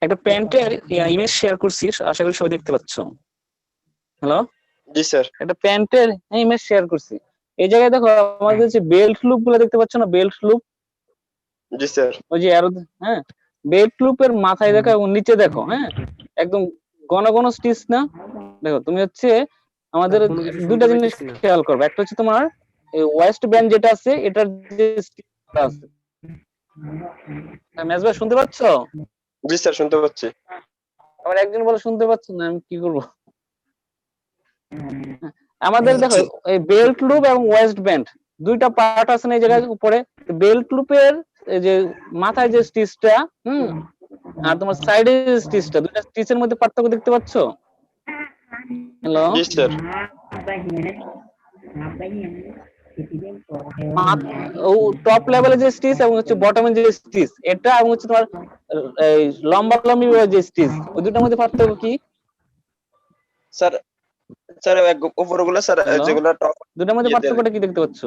একটা প্যান্টের image share করছি, আশা করি সবাই দেখতে পাচ্ছ। হ্যালো, জি স্যার। একটা প্যান্টের ইমেজ শেয়ার করছি। এই জায়গায় দেখো আমাদের যে বেল্ট লুপ গুলো দেখতে পাচ্ছ না, বেল্ট লুপ, জি স্যার। ওই যে অ্যারো, হ্যাঁ, বেল্ট লুপের মাথায় দেখো এবং নিচে দেখো, হ্যাঁ, একদম ঘন ঘন স্টিচ না। দেখো তুমি হচ্ছে আমাদের দুইটা জিনিস খেয়াল করবে, একটা হচ্ছে তোমার ওয়েস্ট ব্যান্ড যেটা আছে এটার যে স্টিচটা আছে। মেজবা শুনতে পাচ্ছ? জি স্যার শুনতে পাচ্ছি। আমার একজন বলে শুনতে পাচ্ছ না, আমি কি করব? আমাদের দেখো এই বেল্ট লুপ এবং ওয়েস্ট ব্যান্ড দুইটা পার্ট আছে না এই জায়গায় উপরে। বেল্ট লুপের যে মাথায় যে স্টিচটা, আর তোমার সাইডে যে স্টিচটা, দুইটা স্টিচের মধ্যে পার্থক্য দেখতে পাচ্ছ? হ্যালো, জি স্যার। টপ লেভেলে যে স্টিচ এবং হচ্ছে বটমের যে স্টিচ এটা, এবং হচ্ছে তোমার এই লম্বা লম্বি যে স্টিচ, ওই দুটার মধ্যে পার্থক্য কি? স্যার স্যার উপরগুলো স্যার হ্যালো, যেগুলো টপ দুটার মধ্যে পার্থক্যটা কি দেখতে পাচ্ছ?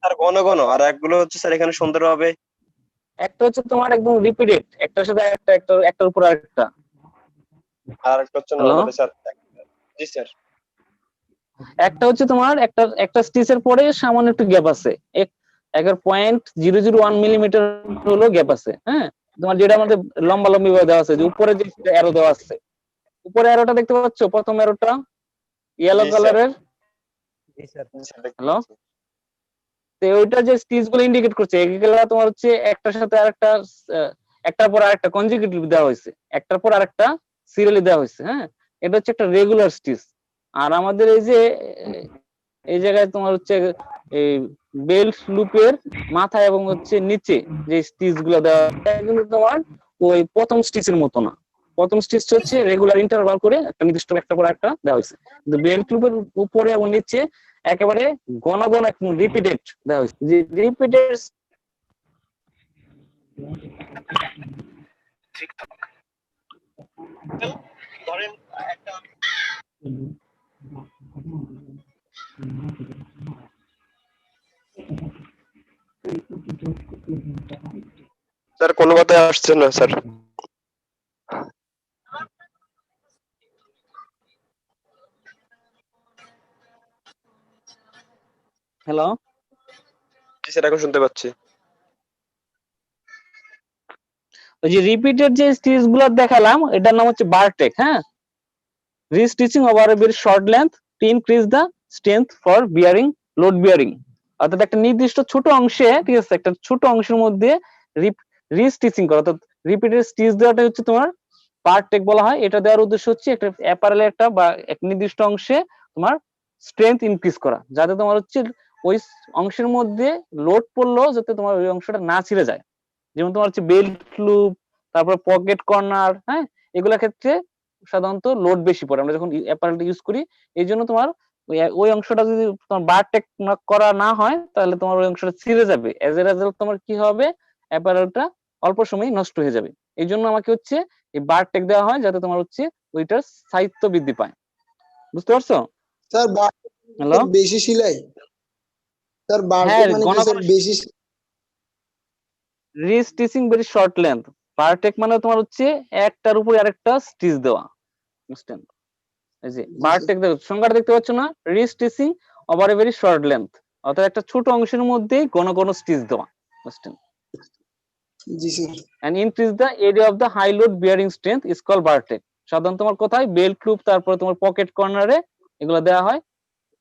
স্যার ঘন ঘন, আর একগুলো হচ্ছে স্যার এখানে সুন্দরভাবে। একটা হচ্ছে তোমার একদম রিপিটেড, একটার সাথে একটা, একটার উপর আরেকটা। আর একটা হচ্ছে হ্যালো, নরমালি স্যার। জি স্যার। একটা হচ্ছে তোমার একটা একটা স্টিচের পরে সামান্য একটু গ্যাপ আছে, একের 0.001 মিলিমিটার হলো গ্যাপ আছে, হ্যাঁ। তোমার যেটা আমাদের লম্বা লম্বি দেওয়া আছে, যে উপরে যে অ্যারো দেওয়া আছে, উপরে অ্যারোটা দেখতে পাচ্ছ, প্রথম অ্যারোটা ইয়েলো জি স্যার। কালারের। জি স্যার দেখতে হ্যালো, পাচ্ছি। তো ওইটা যে স্টিচ গুলো ইন্ডিকেট করছে, এগুলো তোমার হচ্ছে একটার সাথে আরেকটা, একটার পর আরেকটা কনজিকিউটিভ দেওয়া হয়েছে, একটার পর আরেকটা সিরিয়ালি দেওয়া হয়েছে, হ্যাঁ। এটা হচ্ছে একটা রেগুলার স্টিচ। আর আমাদের এই যে এই জায়গায় তোমার হচ্ছে এই বেল্ট লুপের মাথা এবং হচ্ছে নিচে যে স্টিচ গুলো দেওয়া, কিন্তু তোমার ওই প্রথম স্টিচের মতো না। প্রথম স্টিচ হচ্ছে রেগুলার ইন্টারভাল করে একটা নির্দিষ্ট একটা পর একটা দেওয়া হয়েছে, কিন্তু বেল্ট লুপের উপরে এবং নিচে একেবারে ঘন ঘন রিপিটেড দেওয়া হয়েছে, যে রিপিটেড। ধরেন একটা স্যার কোনো কথাই আসছে না স্যার। হ্যালো, জি স্যার এখন শুনতে পাচ্ছি। ওই যে রিপিটেড যে স্টিচ গুলো দেখালাম, এটার নাম হচ্ছে বারটেক, হ্যাঁ। Restitching over a very short length to increase the strength for bearing load bearing. অর্থাৎ একটা নির্দিষ্ট ছোট অংশে, ঠিক আছে, একটা ছোট অংশের মধ্যে রিস্টিচিং করা, অর্থাৎ রিপিটেড স্টিচ দেওয়াটা হচ্ছে তোমার বারটেক বলা হয়। এটা দেওয়ার উদ্দেশ্য হচ্ছে একটা অ্যাপারেলে একটা বা এক নির্দিষ্ট অংশে তোমার স্ট্রেংথ ইনক্রিজ করা, যাতে তোমার হচ্ছে ওই অংশের মধ্যে লোড পড়লেও যাতে তোমার ওই অংশটা না ছিঁড়ে যায়। যেমন তোমার হচ্ছে বেল্ট লুপ, তারপর পকেট কর্নার, হ্যাঁ, এগুলোর ক্ষেত্রে সাধারণত লোড বেশি পড়ে আমরা যখন অ্যাপারেলটা ইউজ করি। এই জন্য তোমার ওই অংশটা যদি তোমার বারটেক করা না হয়, তাহলে তোমার ওই অংশটা ছিঁড়ে যাবে। এজ এ রেজাল্ট তোমার কি হবে, অ্যাপারেলটা অল্প সময় নষ্ট হয়ে যাবে। এই জন্য আমাকে হচ্ছে এই বারটেক দেওয়া হয়, যাতে তোমার হচ্ছে ওইটার স্থায়িত্ব বৃদ্ধি পায়। বুঝতে পারছো? স্যার হ্যালো, বেশি সেলাই, স্যার হ্যাঁ, বারটেক মানে কি স্যার বেশি? রিস্টিচিং ভেরি শর্ট লেন্থ। বারটেক মানে তোমার হচ্ছে একটার উপরে আরেকটা স্টিচ দেওয়া, বুঝছেন? এই যে বারটেক সংজ্ঞাটা দেখতে পাচ্ছ না, restitching over a very short length, অর্থাৎ একটা ছোট অংশের মধ্যেই ঘন ঘন স্টিচ দেওয়া, বুঝছেন? জি sir. and increase the area of the high load bearing strength is called বারটেক। সাধারণত তোমার কোথায় বেল্ট লুপ, তারপরে তোমার পকেট কর্নারে এগুলো দেওয়া হয়,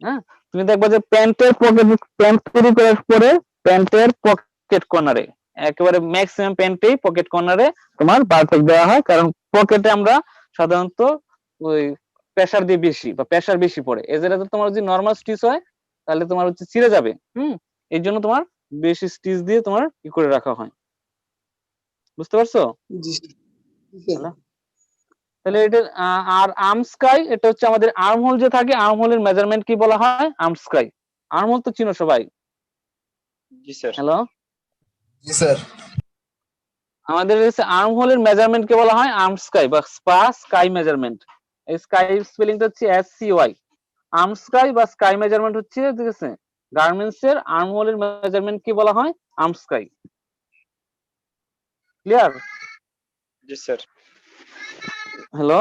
হ্যাঁ। তুমি দেখবা যে প্যান্টের পকেট, প্যান্ট তৈরি করার পরে প্যান্টের পকেট কর্নারে, একেবারে ম্যাক্সিমাম প্যান্টেই পকেট কর্নারে তোমার বারটেক দেওয়া হয়, কারণ পকেটে আমরা সাধারণত ওই প্রেসার দিয়ে বেশি বা প্রেসার বেশি পড়ে। এছাড়া তোমার যদি নর্মাল স্টিচ হয়, তাহলে তোমার হচ্ছে ছিঁড়ে যাবে, এই জন্য তোমার বেশি স্টিচ দিয়ে তোমার কি করে রাখা হয়। বুঝতে পারছো? জি স্যার। তাহলে এটা আর আর্ম স্কাই, এটা হচ্ছে আমাদের আর্ম হোল যে থাকে, আর্ম হোলের মেজারমেন্ট কি বলা হয়, আর্ম স্কাই। আর্ম হোল তো চিনো সবাই? জি স্যার। হ্যালো, জি স্যার। আমাদের আর্ম হোলের মেজারমেন্ট কে বলা হয় আর্ম স্কাই বা স্পা স্কাই মেজারমেন্ট। এই স্কাই স্পেলিংটা হচ্ছে SCY। আর্ম স্কাই বা স্কাই মেজারমেন্ট হচ্ছে, ঠিক আছে, গার্মেন্টস এর আর্ম হোলের মেজারমেন্ট কি বলা হয়, আর্ম স্কাই। ক্লিয়ার? জি স্যার। হ্যালো,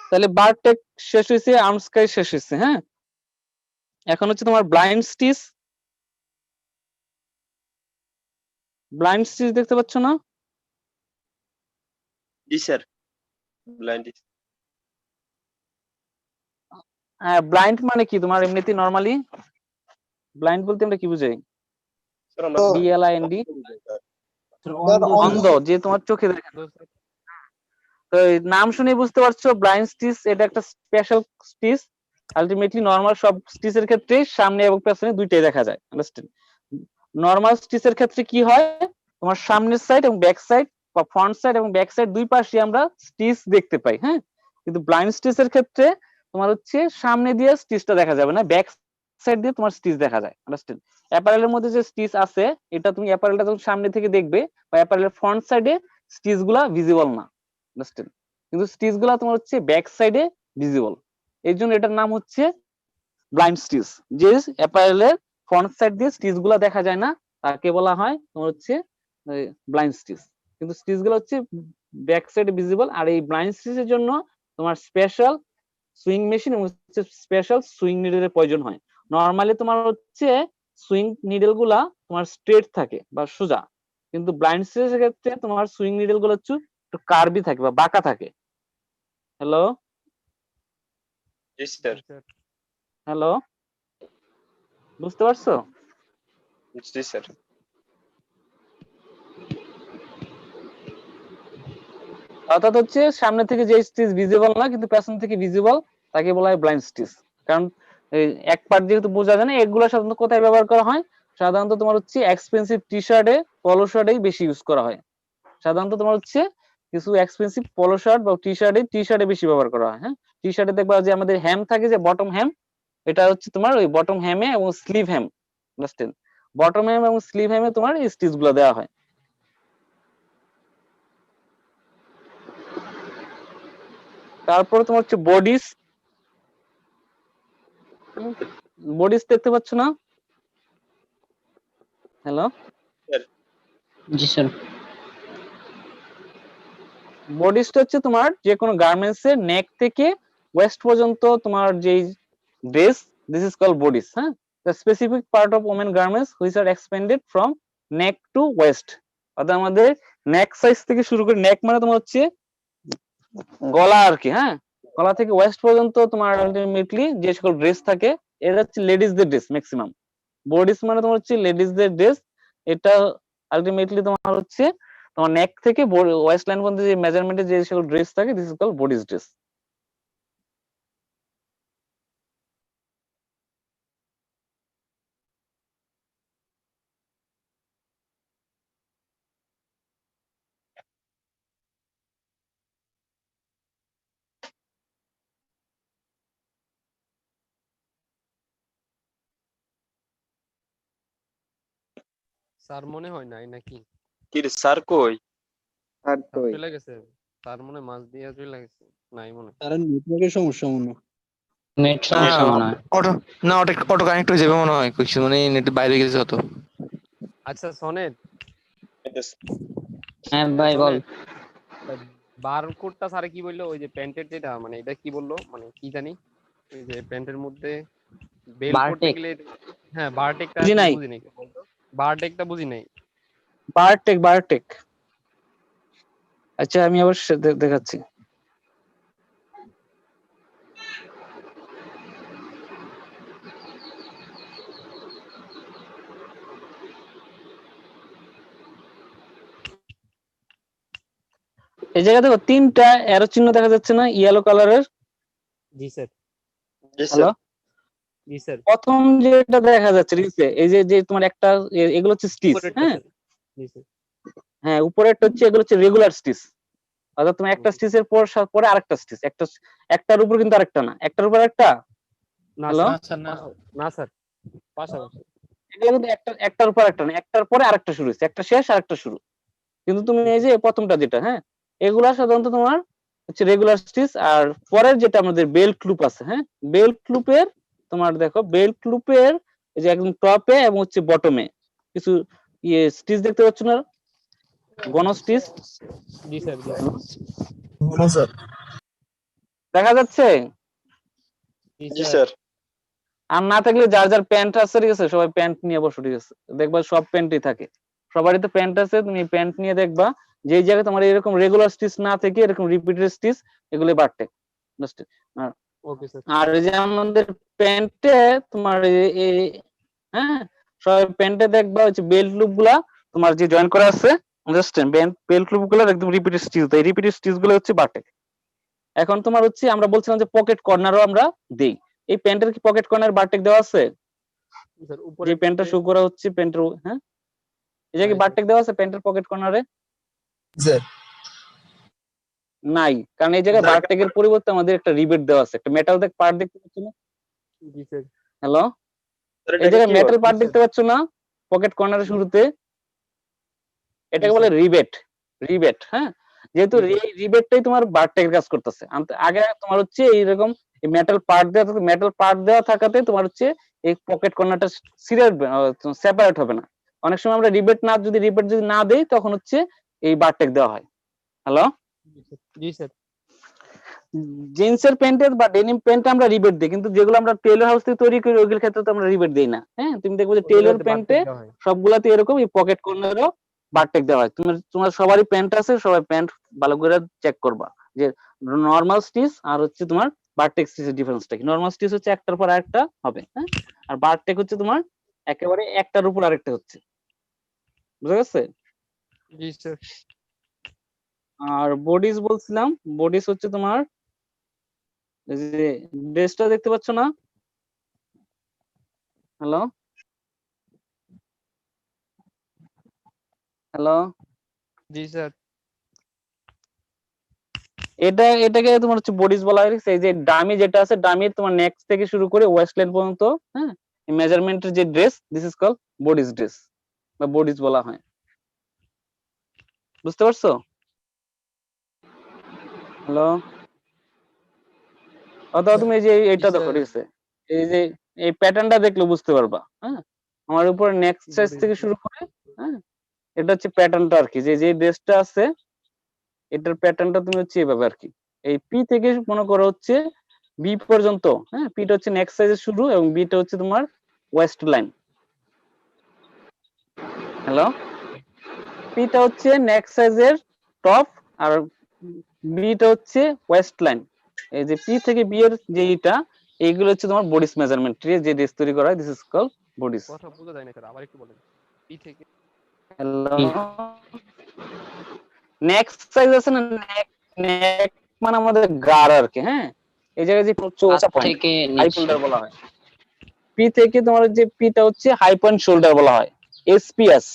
তাহলে বারটেক শেষ হয়েছে, আর্মস্কাই শেষ হয়েছে। হ্যাঁ, এখন হচ্ছে তোমার ব্লাইন্ড স্টিচ। ব্লাইন্ড স্টিচ দেখতে পাচ্ছ না? জি স্যার। ব্লাইন্ড। হ্যাঁ, ব্লাইন্ড মানে কি তোমার এমনিতে নরমালি ব্লাইন্ড বলতে আমরা কি বুঝাই? স্যার আমরা BLIND, অন্ধ, যে তোমার চোখে দেখে না। তো এই নাম শুনে বুঝতে পারছো ব্লাইন্ড স্টিচ এটা একটা স্পেশাল স্টিচ। আলটিমেটলি নরমাল সব স্টিচের ক্ষেত্রে সামনে এবং পেছনে দুইটাই দেখা যায়, আন্ডারস্ট্যান্ড? নরমাল স্টিচের ক্ষেত্রে কি হয়, তোমার সামনের সাইড এবং ব্যাক সাইড বা ফ্রন্ট সাইড এবং ব্যাক সাইড দুই পাশে আমরা স্টিচ দেখতে পাই। হ্যাঁ, কিন্তু ব্লাইন্ড স্টিচের ক্ষেত্রে তোমার হচ্ছে সামনে দিয়ে স্টিচটা দেখা যাবে না, ব্যাক সাইড দিয়ে তোমার স্টিচ দেখা যায়, আন্ডারস্ট্যান্ড? অ্যাপারেলের মধ্যে যে স্টিচ আছে এটা তুমি অ্যাপারেলটা যখন সামনে থেকে দেখবে বা অ্যাপারেলের ফ্রন্ট সাইডে স্টিচ গুলা ভিজিবল না, আন্ডারস্ট্যান্ড? কিন্তু স্টিচ গুলা তোমার হচ্ছে ব্যাক সাইডে ভিজিবল। এই জন্য এটার নাম হচ্ছে ব্লাইন্ড স্টিচ। যে অ্যাপারেলের ফ্রন্ট সাইড দিয়ে স্টিচ গুলা দেখা যায় না তাকে বলা হয় তোমার হচ্ছে ব্লাইন্ড স্টিচ। কিন্তু স্টিচ গুলো হচ্ছে ব্যাক সাইডে ভিজিবল। আর এই ব্লাইন্ড স্টিচের জন্য তোমার স্পেশাল সুইং মেশিন এবং স্পেশাল সুইং নিডেলের প্রয়োজন হয়। নরমালি তোমার হচ্ছে সুইং নিডেল গুলা তোমার স্ট্রেট থাকে বা সোজা, কিন্তু ব্লাইন্ড স্টিচের ক্ষেত্রে তোমার সুইং নিডেল গুলো হচ্ছে একটু কার্ভি থাকে বা বাঁকা থাকে। হ্যালো, জি স্যার। হ্যালো, বুঝতে পারছো? জি স্যার। অর্থাৎ হচ্ছে সামনে থেকে যে স্টিচ ভিজিবল না কিন্তু পেছন থেকে ভিজিবল তাকে বলা হয় ব্লাইন্ড স্টিচ। কারণ এই এক পার্ট যেহেতু বোঝা যায় না, এগুলো সাধারণত কোথায় ব্যবহার করা হয়? সাধারণত তোমার হচ্ছে এক্সপেন্সিভ টি শার্টে, পলো শার্টেই বেশি ইউজ করা হয়। সাধারণত তোমার হচ্ছে কিছু এক্সপেন্সিভ পলো শার্ট বা টি শার্টে বেশি ব্যবহার করা হয়। হ্যাঁ, টি শার্টে দেখবা যে আমাদের হ্যাম থাকে, যে বটম হ্যাম, এটা হচ্ছে তোমার ওই বটম হ্যামে এবং স্লিভ হ্যাম, আন্ডারস্ট্যান্ড? বটম হ্যাম এবং স্লিভ হ্যামে তোমার এই স্টিচ গুলো দেওয়া হয়। তারপরে তোমার হচ্ছে বডিস। বডিস দেখতে পাচ্ছ না? হ্যালো, জি স্যার। বডিসটা হচ্ছে তোমার যে কোনো গার্মেন্টস এর নেক থেকে ওয়েস্ট পর্যন্ত তোমার যেই dress, this is called bodice. হ্যাঁ, the specific part of women garments which are expended from neck to waist. অর্থাৎ আমাদের নেক সাইজ থেকে শুরু করে, নেক মানে তোমার হচ্ছে গলা আর কি। হ্যাঁ, গলা থেকে ওয়েস্ট পর্যন্ত তোমার আলটিমেটলি যে সকল ড্রেস থাকে এটা হচ্ছে লেডিসদের ড্রেস ম্যাক্সিমাম। বডিস মানে তোমার হচ্ছে লেডিসদের ড্রেস। এটা আলটিমেটলি তোমার হচ্ছে তোমার নেক থেকে ওয়েস্ট লাইন পর্যন্ত যে মেজারমেন্টে যে সকল ড্রেস থাকে this is called bodice dress. Sir মনে হয় নাই নাকি? কি রে স্যার কই? আর স্যার চলে গেছে। স্যার মনে মাছ দিয়ে চলে গেছে। নাই মনে। তার নেটওয়ার্কের সমস্যা মনে হয়। নেট সমস্যা মনে হয়। অটো না অটো কানেক্ট হয়ে যাবে মনে হয় কিছু মানে নেট বাইরে গেছে হতো। আচ্ছা সনেট, হ্যাঁ ভাই বল। বারকোডটা স্যারে কি বললো? ওই যে প্যান্টের যেটা মানে এটা কি বললো? মানে কি জানি ওই যে প্যান্টের মধ্যে বেল করতে বারটেক। গেলে, হ্যাঁ বারটেকটা বুঝি নাই। বুঝি নাই। বারটেকটা বুঝি নাই। বারটেক, বারটেক। আচ্ছা আমি আবার দেখাচ্ছি। এই জায়গা দেখো তিনটা অ্যারো চিহ্ন দেখা যাচ্ছে না, ইয়েলো কালারের? জি স্যার। জি হ্যালো, স্যার। জি স্যার। প্রথম যেটা দেখা যাচ্ছে ঠিক আছে, এই যে যে তোমার একটা এগুলো হচ্ছে স্টিচ। উপরেরটা হ্যাঁ, স্যার। জি স্যার। হ্যাঁ উপরেরটা হচ্ছে এগুলো হচ্ছে রেগুলার স্টিচ। অর্থাৎ তুমি একটা স্টিচের পর পরে আরেকটা স্টিচ, একটা একটার উপর কিন্তু আরেকটা না, একটার উপর একটা। না হ্যালো, স্যার, না স্যার, পাশাপাশি। এগুলো কিন্তু একটার উপর একটা না, একটার পরে আরেকটা শুরু হচ্ছে, একটা শেষ আরেকটা শুরু। কিন্তু তুমি এই যে প্রথমটা যেটা, হ্যাঁ, এগুলা সাধারণত তোমার হচ্ছে রেগুলার স্টিচ। আর পরের যেটা আমাদের বেল্ট লুপ আছে, হ্যাঁ, বেল্ট লুপের তোমার দেখো বেল্ট লুপের এই যে একদম টপে এবং হচ্ছে বটমে কিছু ইয়ে স্টিচ দেখতে পাচ্ছ না? গনস্টিচ জি স্যার দেখা যাচ্ছে? জি স্যার। আর না থাকলে যার যার প্যান্ট আছে ঠিক আছে, সবাই প্যান্ট নিয়ে বসো ঠিক আছে, দেখবা সব প্যান্টই থাকে, সবারই তো প্যান্ট আছে, তুমি প্যান্ট নিয়ে দেখবা যে জায়গায় তোমার এরকম রেগুলার স্টিচ না থেকে এরকম রিপিটেড স্টিচ, এগুলো বাড়তে। ওকে স্যার আর এই যে আমাদের প্যান্টে তোমার হ্যাঁ, সবাই প্যান্টে দেখবা হচ্ছে বেল্ট লুপ গুলা তোমার যে জয়েন করা আছে, আন্ডারস্ট্যান্ড, বেল্ট লুপ গুলো একদম রিপিটেড স্টিচ, এই রিপিটেড স্টিচ গুলো হচ্ছে বাড়তে। এখন তোমার হচ্ছে আমরা বলছিলাম যে পকেট কর্নারও আমরা দেই, এই প্যান্টের কি পকেট কর্নার বারটেক দেওয়া আছে? স্যার উপরে যে প্যান্টটা শো করা হচ্ছে প্যান্টের, হ্যাঁ, এই যে কি নাই বারটেক দেওয়া আছে প্যান্টের পকেট কর্নারে? স্যার নাই, কারণ এই জায়গায় বারটেকের পরিবর্তে আমাদের একটা রিবেট দেওয়া আছে, একটা মেটাল পার্ট দেখতে পাচ্ছ না? জি স্যার হ্যালো, স্যার এই এটা জায়গায় কি মেটাল বলে? পার্ট দেখতে পাচ্ছ না পকেট কর্নারের শুরুতে? এটাকে জি, বলে স্যার। রিবেট। রিবেট, হ্যাঁ, যেহেতু জি, স্যার। এই রিবেটটাই তোমার বারটেকের কাজ করতেছে। আগে তোমার হচ্ছে এইরকম মেটাল পার্ট দেওয়া, মেটাল পার্ট দেওয়া থাকাতে তোমার হচ্ছে এই পকেট কর্নারটা সিরিয়াল সেপারেট হবে না। অনেক সময় আমরা রিবেট যদি না দেই তখন হচ্ছে এই বারটেক দেওয়া হয়। হ্যালো, জি স্যার জিন্সের প্যান্টের বা ডেনিম প্যান্ট আমরা রিবেট দিই, কিন্তু যেগুলো আমরা টেইলর হাউস থেকে তৈরি করি ওইগুলোর ক্ষেত্রে তো আমরা রিবেট দেই না। হ্যাঁ, তুমি দেখবে যে টেইলর ওগুলোতে প্যান্টে বারটেক দেওয়া হয়। সবগুলাতে এরকম এই পকেট কর্নারও বারটেক দেওয়া হয়। তোমার সবারই প্যান্ট আছে, সবাই প্যান্ট ভালো করে চেক করবা যে নরমাল স্টিচ আর হচ্ছে তোমার বারটেক স্টিচের ডিফারেন্সটা কি। নরমাল স্টিচ হচ্ছে একটার পর আরেকটা হবে, হ্যাঁ, আর বারটেক হচ্ছে তোমার একেবারে একটার উপর আরেকটা হচ্ছে। বুঝা গেছে? জি স্যার আর বডিস বলছিলাম, বডিস হচ্ছে তোমার এই যে ড্রেসটা দেখতে পাচ্ছ না? হ্যালো, হ্যালো, জি স্যার এটাকে তোমার হচ্ছে বডিস বলা হয়। এই যে ডামি যেটা আছে, ডামির তোমার নেক থেকে শুরু করে ওয়েস্ট লাইন পর্যন্ত, হ্যাঁ, মেজারমেন্টের যে dress, this is call bodies dress বা বডিস বলা হয়। বুঝতে পারছো? হ্যালো, অথবা তুমি এই যে এইটা দেখো, ঠিক আছে, এই যে এই প্যাটার্নটা দেখলে বুঝতে পারবা। হ্যাঁ, আমার উপরে নেক সাইজ থেকে শুরু করে, হ্যাঁ, এটা হচ্ছে প্যাটার্নটা আর কি, যে যে ড্রেসটা আছে এটার প্যাটার্নটা তুমি হচ্ছে এইভাবে আর কি। এই পি থেকে মনে করো হচ্ছে বি পর্যন্ত, হ্যাঁ, পিটা হচ্ছে নেক্সট সাইজের শুরু এবং বিটা হচ্ছে তোমার ওয়েস্ট লাইন। হ্যালো, পিটা হচ্ছে নেক্সট সাইজের টপ আর বিটা হচ্ছে ওয়েস্ট লাইন। এই যে পি থেকে বি এর যে এইটা, এইগুলো হচ্ছে তোমার বডিস মেজারমেন্ট যে ড্রেস তৈরি করা হয়, দিস ইজ কল বডিস। কথা বোঝা যায় না স্যার, আবার একটু বলেন। পি থেকে হ্যালো, নেক্সট সাইজ আছে না, নেক মানে আমাদের গাড় আর কি, হ্যাঁ, এই জায়গায় যে চৌচা পয়েন্ট থেকে হাই নিচে শোল্ডার বলা হয়। পি থেকে তোমার যে পিটা হচ্ছে হাই পয়েন্ট শোল্ডার বলা হয়, এসপিএস।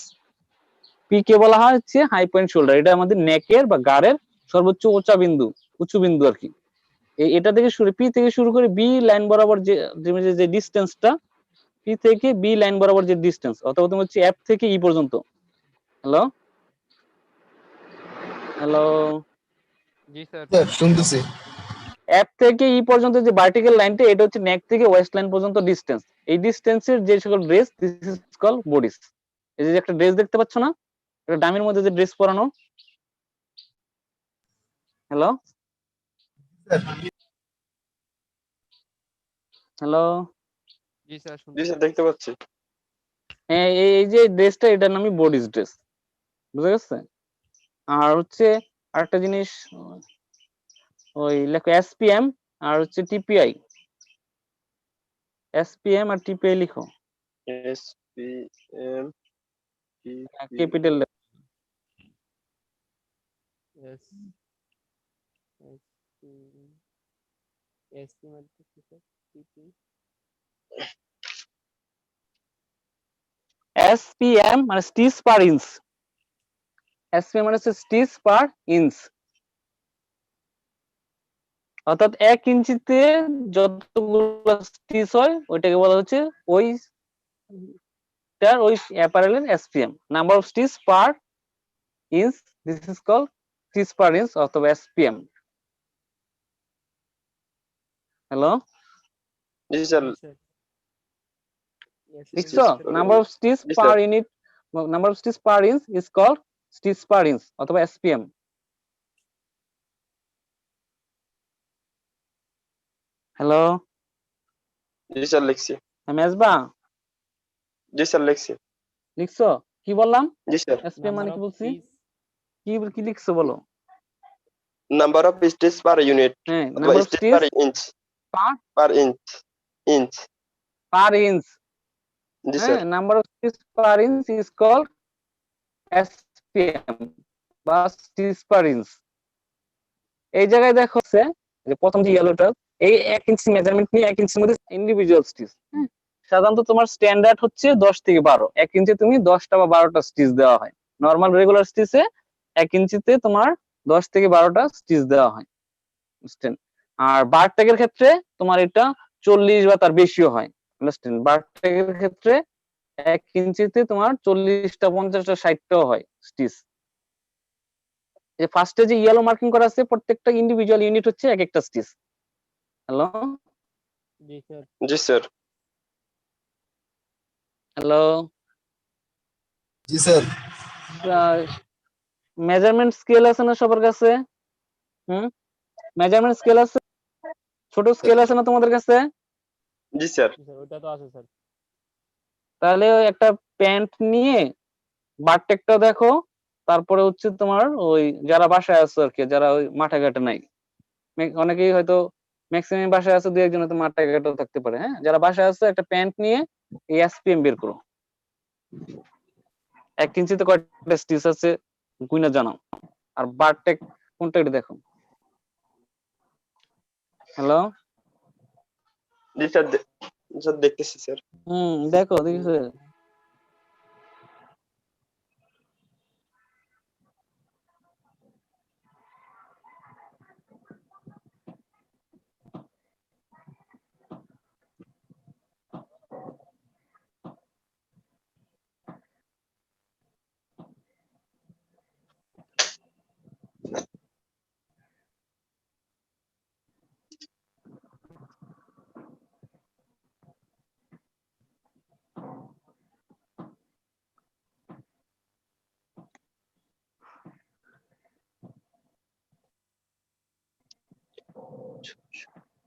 পি কে বলা হয় হচ্ছে হাই পয়েন্ট শোল্ডার, এটা আমাদের নেকের বা গাড়ের সর্বোচ্চ উঁচু বিন্দু আর কি। এটা থেকে পি থেকে শুরু করে বি লাইন বরাবর যে ডিস্টেন্সটা, পি থেকে বি লাইন বরাবর যে ডিস্টেন্স, অথবা তুমি হচ্ছে এফ থেকে ই পর্যন্ত। হ্যালো, হ্যালো, জি স্যার শুনতেছি। এফ থেকে ই পর্যন্ত যে ভার্টিক্যাল লাইনটা, এটা হচ্ছে নেক থেকে ওয়েস্ট লাইন পর্যন্ত ডিস্টেন্স। এই ডিস্টেন্সের যে সকল dress, this is call bodies. এই যে একটা ড্রেস দেখতে পাচ্ছ না, একটা ডামির মধ্যে যে ড্রেস পরানো। হ্যালো, হ্যালো, জি স্যার জি স্যার দেখতে পাচ্ছি। হ্যাঁ, এই যে ড্রেসটা, এটার নামই বডিস ড্রেস। বুঝা গেছে? আর হচ্ছে আরেকটা জিনিস, ওই লেখো এসপিএম আর হচ্ছে টিপিআই। এসপিএম আর টিপিআই লিখো, S P M capital. S S P মানে কি স্যার? টিপি এসপিএম মানে স্টিচ পার ইঞ্চ, এসপিএম মানে হচ্ছে স্টিচ পার ইঞ্চ, অর্থাৎ 1 ইঞ্চিতে যতগুলো স্টিচ হয় ওইটাকে বলা হচ্ছে ওই অ্যাপারেলের SPM, number of stitch per inch, this is call stitch per inch অথবা এসপিএম। হ্যালো, জি স্যার। দেখছো? নাম্বার অফ স্টিচ জি per sir. Unit, number of stitch per inch is called stitch per inch অথবা SPM. Hello জি sir লিখছি। মেজবা জি sir লিখছি। লিখছো? কি বললাম? জি স্যার। এসপিএম মানে কি বলছি? কি লিখছো বলো? Number of stitch per unit হ্যাঁ, অথবা number of stitch stitch per inch. Per inch. Inch. Per inch. জি হ্যাঁ, sir. Number of stitch per inch is called SPM বা স্টিচ পার ইঞ্চ। এই জায়গায় দেখো যে প্রথম যে ইয়েলোটা এই 1 ইঞ্চি মেজারমেন্ট নিয়ে 1 ইঞ্চির মধ্যে ইন্ডিভিজুয়াল স্টিচ। সাধারণত তোমার স্ট্যান্ডার্ড হচ্ছে 10 থেকে 12। 1 ইঞ্চি তুমি 10টা বা 12টা স্টিচ দেওয়া হয়। নরমাল রেগুলার স্টিচে 1 ইঞ্চিতে তোমার 10 থেকে 12টা স্টিচ দেওয়া হয়। বুঝছেন? আর বারটেকের ক্ষেত্রে তোমার এটা 40 বা তার বেশিও হয়। বুঝছেন? বারটেকের ক্ষেত্রে 1 ইঞ্চিতে তোমার 40টা 50টা 60টাও হয় স্টিচ। এই ফার্স্টে যে ইয়েলো মার্কিং করা আছে প্রত্যেকটা ইন্ডিভিজুয়াল ইউনিট হচ্ছে এক একটা স্টিচ। হ্যালো জি স্যার। জি স্যার। হ্যালো জি স্যার। মেজারমেন্ট স্কেল আছে না সবার কাছে? মেজারমেন্ট স্কেল আছে? ছোট স্কেল আছে না তোমাদের কাছে? জি স্যার। ওটা তো আছে স্যার। তাহলে ওই একটা প্যান্ট নিয়ে বারটেকটা দেখো, তারপরে হচ্ছে তোমার ওই যারা বাসায় আছে আর কি, যারা ওই মাঠে ঘাটে নাই, অনেকেই হয়তো ম্যাক্সিমাম বাসায় আছে, 2-1 জন হয়তো মাঠে ঘাটেও থাকতে পারে। হ্যাঁ, যারা বাসায় আছে একটা প্যান্ট নিয়ে এই এসপিএম বের করো। 1 ইঞ্চিতে কয়টা স্টিচ আছে গুইনা জানাও। আর বারটেক কোনটা এটা দেখো। হ্যালো জি স্যার। স্যার দেখতেছি স্যার। দেখো দেখছো?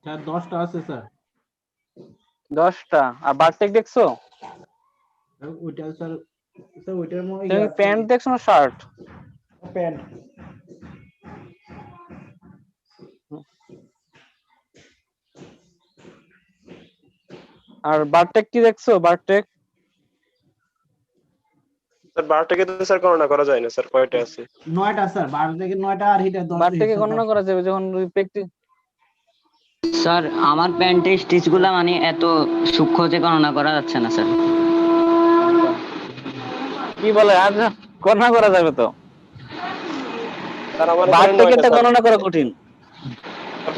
স্যার 10টা আছে স্যার। 10টা। আর বারটেক দেখছো? ওইটা স্যার, স্যার ওইটার মধ্যে তুমি প্যান্ট দেখছো না শার্ট? প্যান্ট। আর বারটেক কি দেখছো? বারটেক স্যার বারটাকে তো স্যার গণনা করা যায় না স্যার, কয়টা আছে? 9টা স্যার, 12 থেকে 9টা আর এটা 10 বারটেকে গণনা করা যাবে যখন স্যার আমার প্যান্টের স্টিচ গুলা মানে এত সূক্ষ্ম যে গণনা করা যাচ্ছে না স্যার। কি বলে আর গণনা করা যাবে তো? স্যার আমার এখানে বারটেকেরটা 9টা স্যার। গণনা করা কঠিন।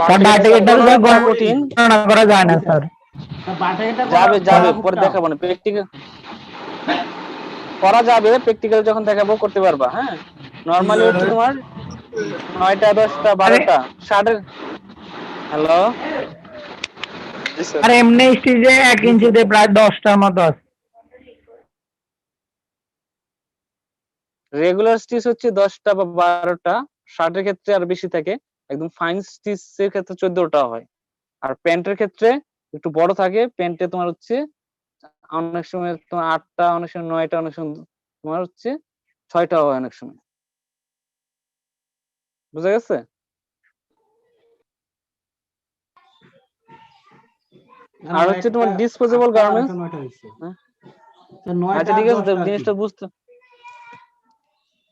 স্যার বারটাকে গণনা করা কঠিন। গণনা করা যায় না স্যার। যাবে পরে দেখাবো না, প্র্যাকটিক্যাল করা যাবে, প্র্যাকটিক্যাল যখন দেখাবো করতে পারবা। হ্যাঁ, নরমালি হচ্ছে তোমার 9টা 10টা 12টা 60। হ্যালো জি স্যার। আর এমনি স্টিচে 1 ইঞ্চিতে প্রায় 10টার মতো আছে। রেগুলার স্টিচ হচ্ছে 10টা বা 12টা, শার্টের ক্ষেত্রে আর বেশি থাকে, একদম ফাইন স্টিচের ক্ষেত্রে 14টা হয়। আর প্যান্টের ক্ষেত্রে একটু বড় থাকে, প্যান্টে তোমার হচ্ছে অনেক সময় তোমার 8টা, অনেক সময় 9টা, অনেক সময় তোমার হচ্ছে 6টা হয় অনেক সময়। বুঝা গেছে? আর হচ্ছে তোমার ডিসপোজেবল গার্মেন্টস। আচ্ছা ঠিক আছে, জিনিসটা বুঝতে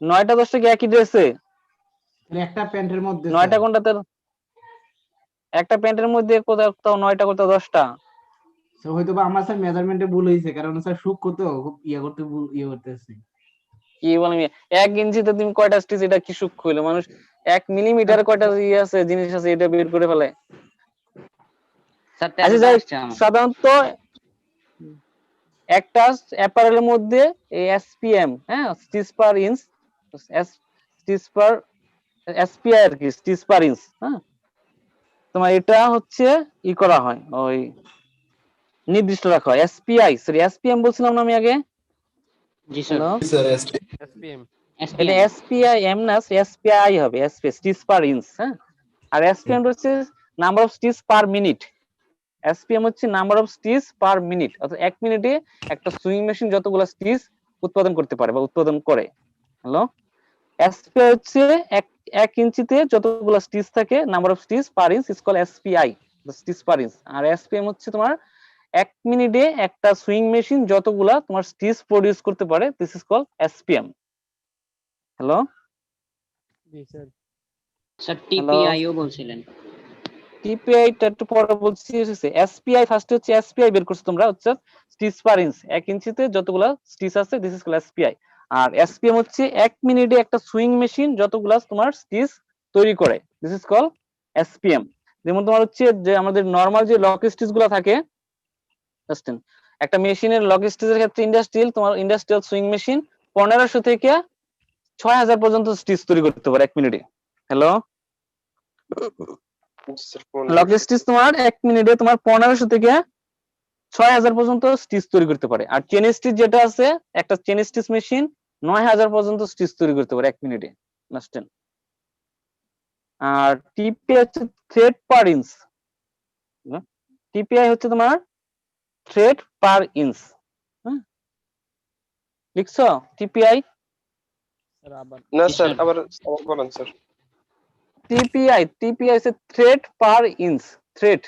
9টা 10টা কি একই ড্রেসে? একটা প্যান্টের মধ্যে 9টা কোনটাতে? একটা প্যান্টের মধ্যে কোথাও 9টা কোথাও 10টা। স্যার হয়তো বা আমার স্যার মেজারমেন্টে ভুল হয়েছে, কারণ স্যার সূক্ষ্ম তো খুব ইয়ে করতেছি। কি বলে 1 ইঞ্চিতে তুমি কয়টা স্টিচ, এটা কি সূক্ষ্ম হইলো? মানুষ 1 মিলিমিটার কয়টা ইয়ে আছে, জিনিস আছে, এটা বের করে ফেলে। স্যার আচ্ছা 13টা যাই, আসছে আমার। সাধারণত একটা অ্যাপারেলের মধ্যে এই এসপিএম, হ্যাঁ, stitch per inch, stitch per SPI আর কি, স্টিচ পার ইঞ্চ। হ্যাঁ, তোমার এটা হচ্ছে ই করা হয়, ওই নির্দিষ্ট রাখা হয়। এসপিআই, সরি এসপিএম বলছিলাম না আমি আগে? জি স্যার। Hello SPM. এটা SPM এসপিআই এম না, এসপিআই হবে, এসপি স্টিচ পার ইঞ্চ, হ্যাঁ। আর এসপিএম হচ্ছে number of stitch per minute. SPM হচ্ছে number of stitch per minute, অর্থাৎ 1 মিনিটে একটা সুইং মেশিন যতগুলো স্টিচ উৎপাদন করতে পারে বা উৎপাদন করে। হ্যালো, এসপিআই হচ্ছে এক ইঞ্চিতে যতগুলো স্টিচ থাকে, number of stitch per inch is call SPI, stitch per inch. আর এসপিএম হচ্ছে তোমার 1 মিনিটে একটা সুইং মেশিন যতগুলা তোমার স্টিচ প্রডিউস করতে পারে, this is call SPM. Hello, জি স্যার। স্যার হ্যালো, টিপিআইও বলছিলেন। টিপিআই টা একটু পরে বলছি। এসপিআই ফার্স্ট হচ্ছে এসপিআই বের করছো তোমরা, হচ্ছে স্টিচ পার ইঞ্চ, 1 ইঞ্চিতে যতগুলা স্টিচ আছে, দিস ইজ কল এসপিআই। আর এসপিএম হচ্ছে 1 মিনিটে একটা সুইং মেশিন যতগুলা তোমার স্টিচ তৈরি করে, দিস ইজ কল এসপিএম। যেমন তোমার হচ্ছে যে আমাদের নরমাল যে লক স্টিচ গুলা থাকে, একটা মেশিনের লক স্টিচের ক্ষেত্রে ইন্ডাস্ট্রিয়াল সুইং মেশিন 1500 থেকে 6000 পর্যন্ত স্টিচ তৈরি করতে পারে 1 মিনিটে। হ্যালো, লক স্টিচ তোমার 1 মিনিটে তোমার 1500 থেকে 6000 পর্যন্ত স্টিচ তৈরি করতে পারে। আর চেন স্টিচ যেটা আছে, একটা চেন স্টিচ মেশিন 9000 পর্যন্ত স্টিচ তৈরি করতে পারে 1 মিনিটে। আন্ডারস্ট্যান্ড? আর টিপিআই হচ্ছে থ্রেড পার ইঞ্চ। টিপিআই হচ্ছে তোমার থ্রেড পার ইঞ্চ, হ্যাঁ, লিখছো টিপিআই? স্যার আবার না জি স্যার, স্যার। আবার বলেন স্যার। টিপিআই হচ্ছে থ্রেড পার ইঞ্চ, থ্রেড,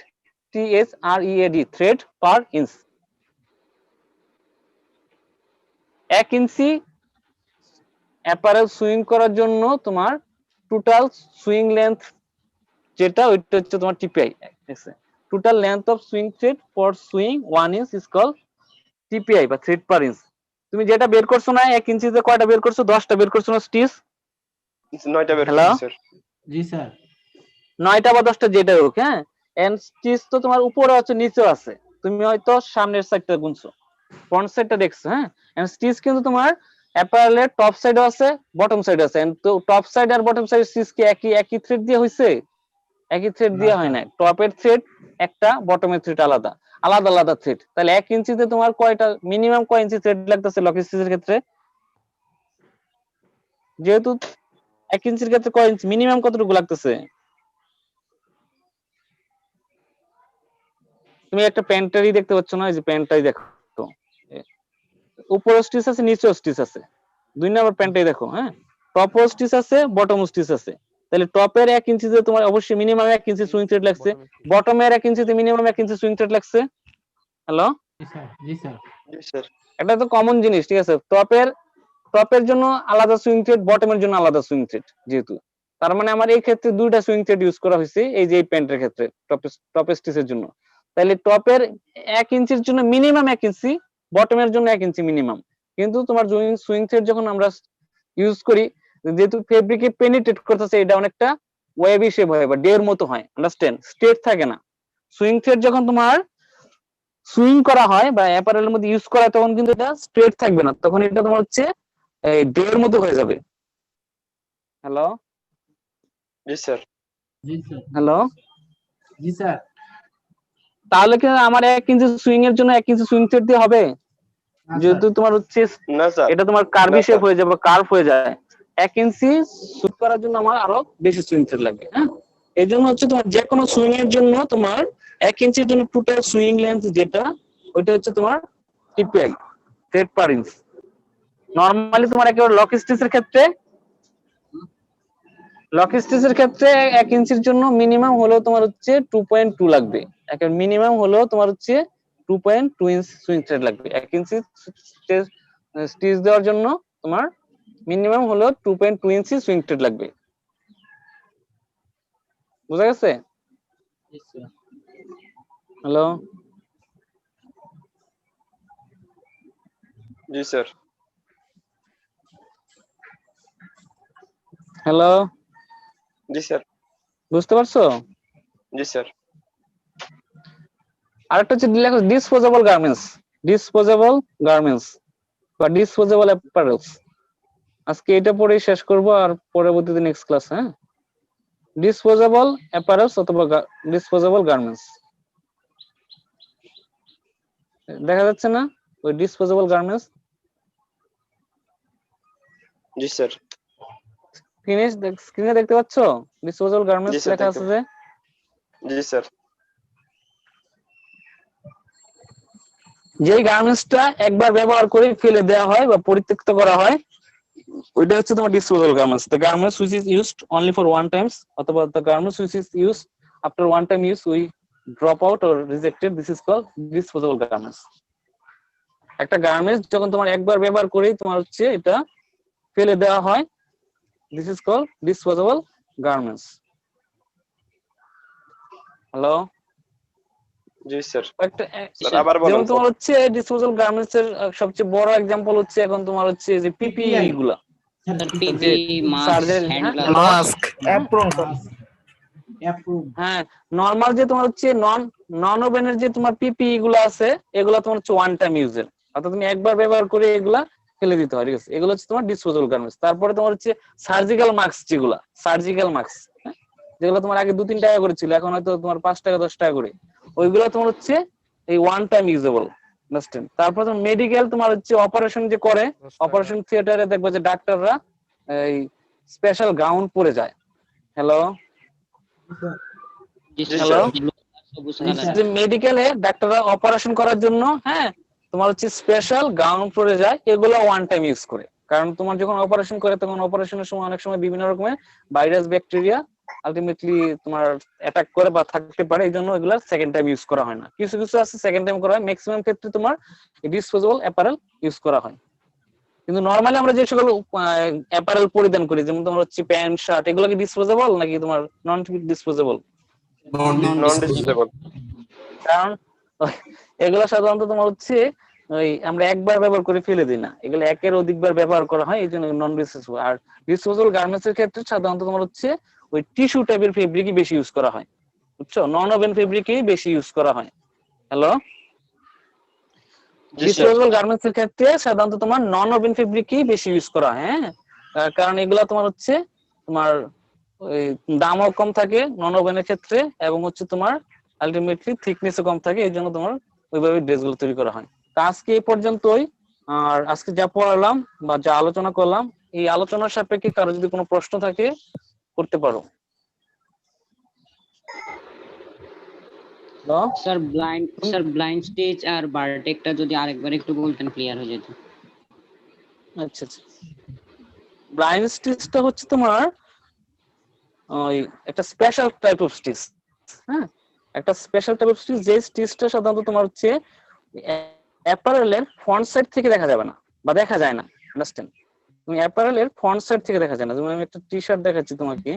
THREAD, থ্রেড পার ইঞ্চ। 1 ইঞ্চি অ্যাপারেল সুইং করার জন্য তোমার টোটাল সুইং লেন্থ যেটা, ওইটা হচ্ছে তোমার TPI. Total length of swing thread for swing 1 inch is call TPI বা থ্রেড পার ইঞ্চ। তুমি যেটা বের করছো না 1 ইঞ্চিতে, কয়টা বের করছো? 10টা বের করছো না স্টিচ? 9টা বের হ্যালো, করছি স্যার। জি স্যার। 9টা বা 10টা যেটা হোক, হ্যাঁ। এন্ড স্টিচ তো তোমার উপরে আছে নিচেও আছে, তুমি হয়তো সামনের সাইডটা গুনছো, ফ্রন্ট সাইডটা দেখছো, হ্যাঁ। এন্ড স্টিচ কিন্তু তোমার অ্যাপারেলের টপ সাইডও আছে, বটম সাইড আছে। এন্ড তো টপ সাইড আর বটম সাইড স্টিচ কি একই থ্রেড দিয়ে হইছে? একই থ্রেড দিয়ে হয় না, টপের থ্রেড একটা, বটমের থ্রেড আলাদা, আলাদা আলাদা থ্রেড। তাহলে 1 ইঞ্চিতে তোমার কয়টা, মিনিমাম কয় ইঞ্চি থ্রেড লাগতেছে লক স্টিচের ক্ষেত্রে? যেহেতু 1 ইঞ্চির ক্ষেত্রে কয় ইঞ্চি মিনিমাম, কতটুকু লাগতেছে? তুমি একটা প্যান্টারি দেখতে পাচ্ছ না, এই যে প্যান্টাই দেখো, উপরে স্টিচ আছে, নিচে স্টিচ আছে। 2 নাম্বার প্যান্টাই দেখো, হ্যাঁ, টপ স্টিচ আছে, বটম স্টিচ আছে। তাহলে টপের 1 ইঞ্চিতে তোমার অবশ্যই মিনিমাম 1 ইঞ্চি সুইং থ্রেড লাগছে, বটমের 1 ইঞ্চিতে মিনিমাম 1 ইঞ্চি সুইং থ্রেড লাগছে। হ্যালো, জি স্যার। জি স্যার। জি স্যার। এটা তো কমন জিনিস, ঠিক আছে। টপের জন্য আলাদা সুইং থ্রেড, বটমের জন্য আলাদা সুইং থ্রেড, যেহেতু তার মানে আমার এই ক্ষেত্রে 2টা সুইং থ্রেড ইউজ করা হয়েছে, এই যে এই প্যান্টের ক্ষেত্রে টপ স্টিচের জন্য। তাহলে টপের 1 ইঞ্চির জন্য মিনিমাম 1 ইঞ্চি, বটমের জন্য 1 ইঞ্চি মিনিমাম। কিন্তু তোমার সুইং থ্রেড যখন আমরা ইউজ করি, যেহেতু ফেব্রিকে পেনিট্রেট করতেছে, এটা অনেকটা ওয়েভি শেপ হয় বা ডের মতো হয়, আন্ডারস্ট্যান্ড? স্ট্রেট থাকে না। সুইং থ্রেড যখন তোমার সুইং করা হয় বা অ্যাপারেলের মধ্যে ইউজ করা হয়, তখন কিন্তু এটা স্ট্রেট থাকবে না, তখন এটা তোমার হচ্ছে এই ডের মতো হয়ে যাবে। হ্যালো, জি স্যার। জি স্যার। হ্যালো, জি স্যার। তাহলে কি আমার 1 ইঞ্চি সুইং এর জন্য 1 ইঞ্চি সুইং থ্রেড দিয়ে হবে? না যেহেতু স্যার। তোমার হচ্ছে না স্যার। এটা তোমার না কার্ভি শেপ স্যার। হয়ে যাবে, কার্ভ হয়ে যায়, 1 ইঞ্চি সুইং করার জন্য আমার আরো বেশি সুইং থ্রেড লাগবে, হ্যাঁ। এই জন্য হচ্ছে তোমার যে কোনো সুইং এর জন্য তোমার 1 ইঞ্চির জন্য টোটাল সুইং লেন্থ যেটা, ওইটা হচ্ছে তোমার টিপিআই, থ্রেড পার ইঞ্চ। নরমালি তোমার একেবারে লক স্টিচের ক্ষেত্রে 1 ইঞ্চির জন্য মিনিমাম হলেও তোমার হচ্ছে 2.2 লাগবে, একেবারে মিনিমাম হলেও তোমার হচ্ছে 2.2 ইঞ্চ সুইং থ্রেড লাগবে। 1 ইঞ্চি স্টিচ দেওয়ার জন্য তোমার মিনিমাম হলেও 2.2 ইঞ্চি সুইং থ্রেড লাগবে। বুঝা গেছে? জি স্যার। হ্যালো, জি স্যার। হ্যালো, জি স্যার। বুঝতে পারছো? জি স্যার। আরেকটা হচ্ছে ডিসপোজেবল গার্মেন্টস, ডিসপোজেবল গার্মেন্টস বা ডিসপোজেবল অ্যাপারেলস। আজকে এটা পড়েই শেষ করব, আর পরবর্তীতে নেক্সট ক্লাস, হ্যাঁ। ডিসপোজেবল অ্যাপারেলস অথবা ডিসপোজেবল গার্মেন্টস, দেখা যাচ্ছে না ওই ডিসপোজেবল গার্মেন্টস? জি স্যার। স্ক্রিনে দেখতে পাচ্ছ ডিসপোজেবল জি গার্মেন্টস স্যার, লেখা আছে যে জি স্যার। যেই গার্মেন্টসটা একবার ব্যবহার করে ফেলে দেওয়া হয় বা পরিত্যক্ত করা হয় ওইটা হচ্ছে তোমার disposable garments. The garments which is used only for one times অথবা the garments which is used after one time use we drop out or rejected, this is called disposable garments. একটা গার্মেন্টস যখন তোমার একবার ব্যবহার করেই তোমার হচ্ছে এটা ফেলে দেওয়া হয়, this is called disposable garments. Hello, জি স্যার। একটা স্যার আবার বলেন যেমন তোমার স্যার। হচ্ছে ডিসপোজেবল গার্মেন্টস এর সবচেয়ে বড় एग्जांपल হচ্ছে এখন তোমার হচ্ছে যে পিপিই গুলা, স্যার পিপি মাস্ক সার্জারি, হ্যান্ড হ্যাঁ গ্লাভস মাস্ক অ্যাপ্রুভ। হ্যাঁ নরমাল যে তোমার হচ্ছে নন ওভেনের যে তোমার পিপিই গুলো আছে এগুলা তোমার হচ্ছে ওয়ান টাইম ইউজের, অর্থাৎ তুমি একবার ব্যবহার করে এগুলা ফেলে দিতে হয়, ঠিক আছে? এগুলো হচ্ছে তোমার ডিসপোজেবল গার্মেন্টস। তারপরে তোমার হচ্ছে সার্জিক্যাল মাস্ক, যেগুলা সার্জিক্যাল মাস্ক যেগুলো তোমার আগে 2-3 টাকা করে ছিল, এখন হয়তো তোমার 5 টাকা 10 টাকা করে, ওইগুলো তোমার হচ্ছে এই ওয়ান টাইম ইউজেবল। আন্ডারস্ট্যান্ড? তারপর তোমার মেডিকেল তোমার হচ্ছে অপারেশন যে করে, অপারেশন থিয়েটারে দেখবে যে ডাক্তাররা এই স্পেশাল গাউন পরে যায়। হ্যালো, হ্যালো, সবুজ কালার যে মেডিকেলে ডাক্তাররা অপারেশন করার জন্য হ্যাঁ তোমার হচ্ছে স্পেশাল গাউন পরে যায়, এগুলো ওয়ান টাইম ইউজ করে। কারণ তোমার যখন অপারেশন করে তখন অপারেশনের সময় অনেক সময় বিভিন্ন রকমের ভাইরাস ব্যাকটেরিয়া আলটিমেটলি তোমার অ্যাটাক করে বা থাকতে পারে, এই জন্য এগুলো সেকেন্ড টাইম ইউজ করা হয় না। কিছু কিছু আছে সেকেন্ড টাইম করা হয়, ম্যাক্সিমাম ক্ষেত্রে তোমার ডিসপোজেবল অ্যাপারেল ইউজ করা হয়। কিন্তু নরমালি আমরা যে সকল অ্যাপারেল পরিধান করি, যেমন তোমার হচ্ছে প্যান্ট শার্ট, এগুলো কি ডিসপোজেবল নাকি তোমার নন ডিসপোজেবল? নন ডিসপোজেবল। কারণ এগুলো সাধারণত তোমার হচ্ছে ওই আমরা একবার ব্যবহার করে ফেলে দিই না, এগুলো একের অধিকবার ব্যবহার করা হয়, এই জন্য নন ডিসপোজেবল। আর ডিসপোজেবল গার্মেন্টস এর ক্ষেত্রে সাধারণত তোমার হচ্ছে ওই টিস্যু টাইপের ফেব্রিকই বেশি ইউজ করা হয়, বুঝছো? নন ওভেন ফেব্রিকই বেশি ইউজ করা হয়। হ্যালো, জি স্যার। ডিসপোজেবল গার্মেন্টস এর ক্ষেত্রে সাধারণত তোমার নন ওভেন ফেব্রিকই বেশি ইউজ করা হয়। হ্যাঁ, কারণ এগুলা তোমার হচ্ছে তোমার ওই দামও কম থাকে নন ওভেনের ক্ষেত্রে, এবং হচ্ছে তোমার আলটিমেটলি থিকনেসও কম থাকে, এই জন্য তোমার ওইভাবে ড্রেসগুলো তৈরি করা হয়। তা আজকে এই পর্যন্তই। আর আজকে যা পড়ালাম বা যা আলোচনা করলাম, এই আলোচনার সাপেক্ষে কারো যদি কোনো প্রশ্ন থাকে করতে পারো। স্যার ব্লাইন্ড স্টিচ আর বারটেকটা যদি আরেকবার একটু বলতেন ক্লিয়ার হয়ে যেত। আচ্ছা আচ্ছা, ব্লাইন্ড স্টিচটা হচ্ছে তোমার ওই একটা স্পেশাল টাইপ অফ স্টিচ। হ্যাঁ, একটা স্পেশাল টাইপ অফ স্টিচ, যে স্টিচটা সাধারণত তোমার হচ্ছে অ্যাপারেলের ফ্রন্ট সাইড থেকে দেখা যাবে না বা দেখা যায় না। আন্ডারস্ট্যান্ড? তুমি অ্যাপারেলের ফ্রন্ট সাইড থেকে দেখা যায় না। যেমন আমি একটা টি শার্ট দেখাচ্ছি তোমাকে,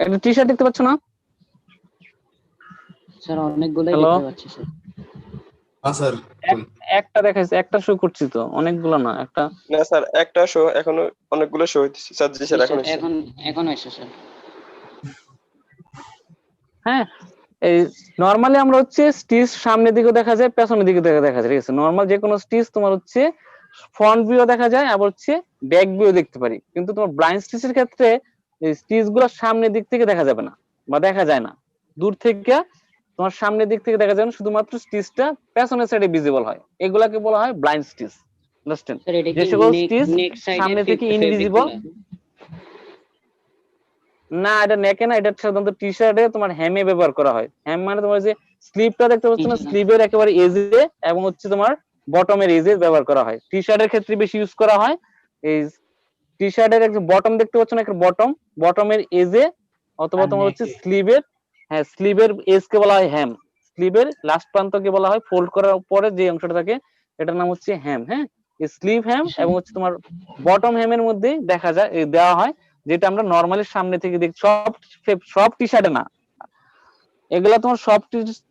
একটা টি শার্ট দেখতে পাচ্ছ না? স্যার অনেকগুলোই Hello? দেখতে পাচ্ছি স্যার। হ্যাঁ স্যার। একটা দেখাইছে, একটা শো করছি তো, অনেকগুলো না, একটা। না স্যার, একটা শো, এখনো অনেকগুলো শো হইতেছে স্যার। জি স্যার, এখন এখন হয়েছে স্যার। হ্যাঁ, এই নরমালি আমরা হচ্ছে স্টিচ সামনের দিকে দেখা যায়, পেছনের দিকে দেখা যায়, ঠিক আছে? নরমাল যে কোনো স্টিচ তোমার হচ্ছে ফ্রন্ট ভিউ দেখা যায়, আবার হচ্ছে ব্যাক ভিউ দেখতে পারি। কিন্তু তোমার ব্লাইন্ড স্টিচের ক্ষেত্রে এই স্টিচ গুলো সামনের দিক থেকে দেখা যাবে না বা দেখা যায় না, দূর থেকে তোমার সামনের দিক থেকে দেখা যায় না, শুধুমাত্র স্টিচটা পেছনের সাইডে ভিজিবল হয়, এগুলাকে বলা হয় ব্লাইন্ড স্টিচ। আন্ডারস্ট্যান্ড? স্যার এটা যে কি সকল স্টিচ নেক সাইডে সামনে থেকে ইনভিজিবল, না এটা নেকে না, এটা সাধারণত টি শার্টে তোমার হ্যামে ব্যবহার করা হয়। হ্যাম মানে তোমার যে স্লিভটা দেখতে পাচ্ছ না, স্লিভের একেবারে এজে এবং হচ্ছে তোমার বটমের এজে ব্যবহার করা হয়। টি শার্টের ক্ষেত্রে বেশি ইউজ করা হয়। এই টি শার্টের একটা বটম দেখতে পাচ্ছ না, একটা বটমের এজে, অথবা তোমার হচ্ছে স্লিভের, হ্যাঁ স্লিভের এজ কে বলা হয় হ্যাম, স্লিভের লাস্ট প্রান্তকে বলা হয়, ফোল্ড করার পরে যে অংশটা থাকে এটার নাম হচ্ছে হ্যাম। হ্যাঁ, এই স্লিভ হ্যাম এবং হচ্ছে তোমার বটম হ্যামের মধ্যে দেখা যায় দেওয়া হয়, যেটা আমরা নরমালি সামনে থেকে দেখি। সব টি শার্টে না, এগুলা তোমার সব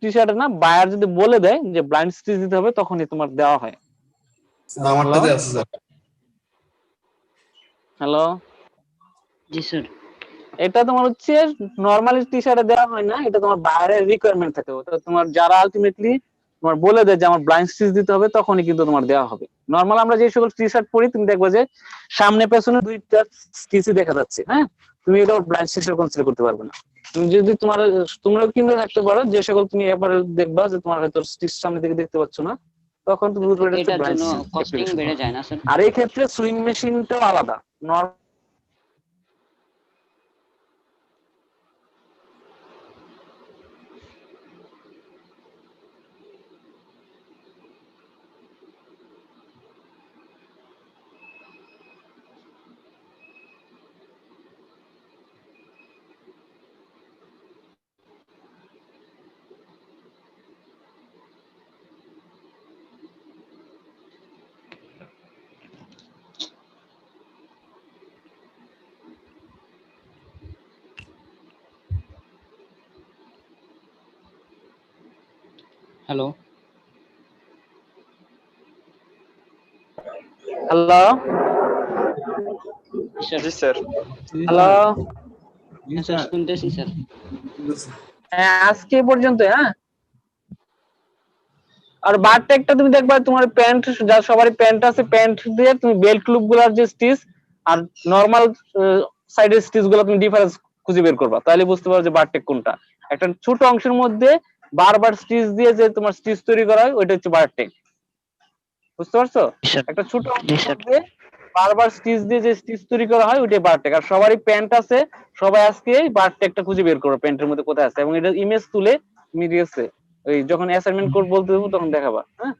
টি শার্টে না, বায়ার যদি বলে দেয় যে ব্লাইন্ড স্টিচ দিতে হবে তখনই তোমার দেওয়া হয়। স্যার আমারটাতে আছে স্যার। হ্যালো, জি স্যার। এটা তোমার হচ্ছে নরমালি টি শার্টে দেওয়া হয় না, এটা তোমার বায়ারের রিকোয়ারমেন্ট থাকে। ওটা তোমার যারা আলটিমেটলি তোমার বলে দেয় যে আমার ব্লাইন্ড স্টিচ দিতে হবে, তখনই কিন্তু তোমার দেওয়া হবে। নর্মাল আমরা যে সকল টি শার্ট পরি তুমি দেখবে যে সামনে পেছনে দুইটা স্টিচই দেখা যাচ্ছে, হ্যাঁ, তুমি এটা ব্লাইন্ড স্টিচের কনসিডার করতে পারবে না। তুমি যদি তোমরা কিন্তু থাকতে পারো যে সকল তুমি এবারে দেখবা যে তোমার হয়তো স্টিচ সামনে থেকে দেখতে পাচ্ছ না, তখন তুমি বুঝবে এটা হচ্ছে এটার blind জন্য stitch কস্টিং application। বেড়ে যায় না স্যার? আর এই ক্ষেত্রে সুইং মেশিনটাও আলাদা। হ্যালো, হ্যালো জি স্যার। হ্যালো, স্যার শুনতেছি স্যার। হ্যাঁ আজকে এই পর্যন্ত। হ্যাঁ, আর বারটেকটা তুমি দেখবা তোমার প্যান্ট, যা সবারই প্যান্ট আছে, প্যান্ট দিয়ে তুমি বেল্ট লুপ গুলার যে স্টিচ আর নরমাল সাইডের স্টিচ গুলো তুমি ডিফারেন্স খুঁজে বের করবা, তাহলে বুঝতে পারো যে বারটেক কোনটা। একটা ছোট অংশের মধ্যে বারবার স্টিচ দিয়ে যে তোমার স্টিচ তৈরি করা হয়, ওইটা হচ্ছে বারটেক। বুঝতে পারছো? একটা ছোট অংশের মধ্যে বারবার স্টিচ দিয়ে যে স্টিচ তৈরি করা হয়, ওইটাই বারটেক। আর সবারই প্যান্ট আছে, সবাই আজকে বারটেকটা খুঁজে বের করো প্যান্টের মধ্যে কোথায় আছে, এবং এটা ইমেজ তুলে তুমি ঠিক আছে ওই যখন অ্যাসাইনমেন্ট কোড বলতে দেবো তখন দেখাবা। হ্যাঁ।